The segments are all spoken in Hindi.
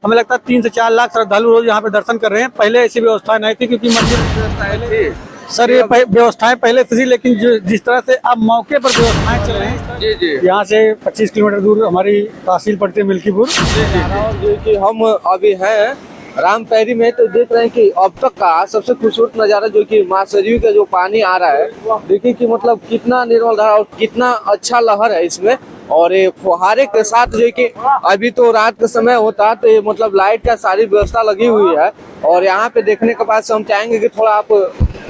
हमें लगता है 3 से 4 लाख श्रद्धालु रोज यहाँ पे दर्शन कर रहे हैं। पहले ऐसी व्यवस्था नहीं थी क्योंकि मंदिर व्यवस्थाएं थी। सर ये व्यवस्थाएं पहले थी, लेकिन जिस तरह से अब मौके पर व्यवस्थाएं चल रही हैं, जी जी यहाँ से 25 किलोमीटर दूर हमारी तहसील पड़ती है मिल्कीपुर। और जो कि हम अभी हैं राम पैरी में, तो देख रहे हैं कि अब तक का सबसे खूबसूरत नज़ारा जो कि माँ सरयू का जो पानी आ रहा है, देखिए कि मतलब कितना निर्मल धारा और कितना अच्छा लहर है इसमें। और ये फुहारे के साथ जो कि अभी तो रात का समय होता है, तो ये मतलब लाइट का सारी व्यवस्था लगी हुई है। और यहाँ पे देखने के बाद से हम चाहेंगे कि थोड़ा आप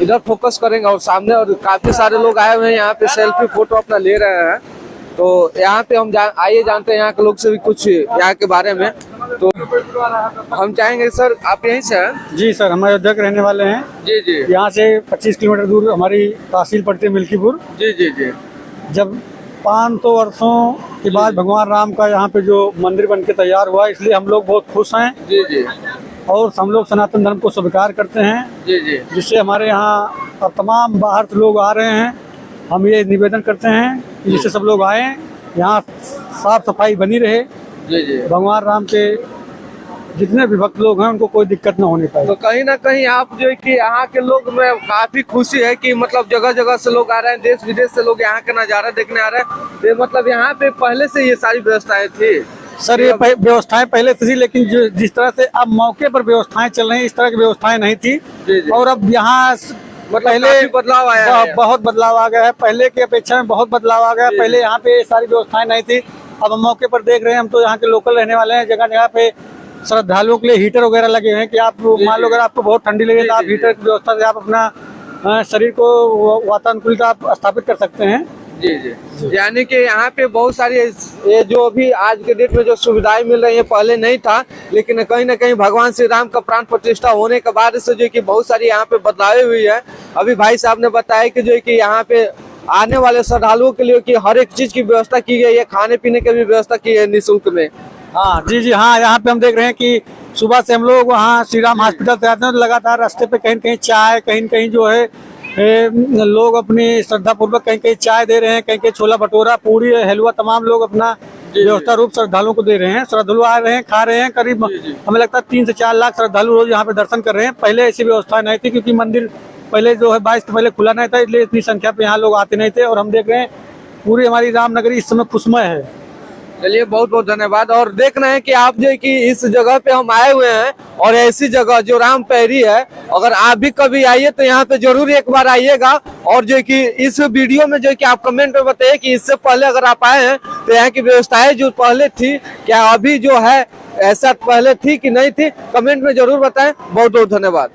इधर फोकस करेंगे और सामने, और काफी सारे लोग आए हुए हैं यहाँ पे सेल्फी फोटो अपना ले रहे हैं। तो यहाँ पे हम आइए जानते हैं यहाँ के लोग से भी कुछ यहाँ के बारे में। तो हम चाहेंगे सर, आप यहीं से हैं? जी सर, हम अयोध्या के रहने वाले हैं। जी जी यहाँ से 25 किलोमीटर दूर हमारी तहसील पड़ती है मिल्कीपुर। जी जी जी जब 500 वर्षों के बाद भगवान राम का यहाँ पे जो मंदिर बन के तैयार हुआ, इसलिए हम लोग बहुत खुश हैं। जी जी और हम लोग सनातन धर्म को स्वीकार करते हैं, जी जी जिससे हमारे यहाँ अब तमाम बाहर से लोग आ रहे हैं। हम ये निवेदन करते हैं कि जिससे सब लोग आए, यहाँ साफ सफाई बनी रहे, जी जी। भगवान राम के जितने भी भक्त लोग हैं उनको कोई दिक्कत न होने पाए। तो कहीं ना कहीं आप जो है कि यहाँ के लोग में काफी खुशी है कि मतलब जगह जगह से लोग आ रहे हैं, देश विदेश से लोग यहाँ का नज़ारा देखने आ रहे हैं। तो मतलब यहाँ पे पहले से ये सारी व्यवस्थाएं थी? सर ये व्यवस्थाएं पहले थी, लेकिन जिस तरह से अब मौके पर व्यवस्थाएं चल रही हैं, इस तरह की व्यवस्थाएं नहीं थी। जी जी। और अब यहाँ मतलब पहले काफी बदलाव आया है। बहुत बदलाव आ गया है, पहले की अपेक्षा में बहुत बदलाव आ गया है। पहले यहाँ पे सारी व्यवस्थाएं नहीं थी, अब हम मौके पर देख रहे हैं। हम तो यहाँ के लोकल रहने वाले हैं। जगह जगह पे श्रद्धालुओं के लिए हीटर वगैरह लगे हैं कि आप मान लो अगर आपको बहुत ठंडी लगे तो आप हीटर की व्यवस्था से आप अपना शरीर को वातानुकूलित आप स्थापित कर सकते हैं। जी जी। यानी कि यहाँ पे बहुत सारी ये जो भी आज के डेट में जो सुविधाएं मिल रही है पहले नहीं था, लेकिन कहीं ना कहीं भगवान श्री राम का प्राण प्रतिष्ठा होने के बाद से जो कि बहुत सारी यहाँ पे बदलाव हुई है। अभी भाई साहब ने बताया कि जो कि यहाँ पे आने वाले श्रद्धालुओं के लिए कि हर एक चीज की व्यवस्था की गई है, खाने पीने की भी व्यवस्था की है निःशुल्क में। हाँ जी जी, हाँ यहाँ पे हम देख रहे हैं कि सुबह से हम लोग वहाँ श्री राम हॉस्पिटल से आते हैं तो लगातार रास्ते पे कहीं कहीं चाय, कहीं कहीं जो है लोग अपनी श्रद्धा पूर्वक कहीं कहीं चाय दे रहे हैं, कहीं कहीं छोला भटूरा, पूरी, हलवा, तमाम लोग अपना व्यवस्था रूप श्रद्धालुओं को दे रहे हैं। श्रद्धालु आ रहे हैं, खा रहे हैं। करीब हमें लगता है 3 से 4 लाख श्रद्धालु रोज यहाँ पे दर्शन कर रहे हैं। पहले ऐसी व्यवस्था नहीं थी क्योंकि मंदिर पहले जो है 22 के पहले खुला नहीं था, इसलिए इतनी संख्या पे यहाँ लोग आते नहीं थे। और हम देख रहे हैं पूरी हमारी रामनगरी इस समय खुशमय है। चलिए बहुत बहुत धन्यवाद। और देख रहे हैं कि आप जो कि इस जगह पे हम आए हुए हैं, और ऐसी जगह जो राम पैरी है, अगर आप भी कभी आइए तो यहाँ पे जरूर एक बार आइएगा। और जो कि इस वीडियो में जो कि आप कमेंट में बताइए कि इससे पहले अगर आप आए हैं तो यहाँ की व्यवस्थाएं जो पहले थी, क्या अभी जो है ऐसा पहले थी कि नहीं थी, कमेंट में जरूर बताएं। बहुत बहुत धन्यवाद।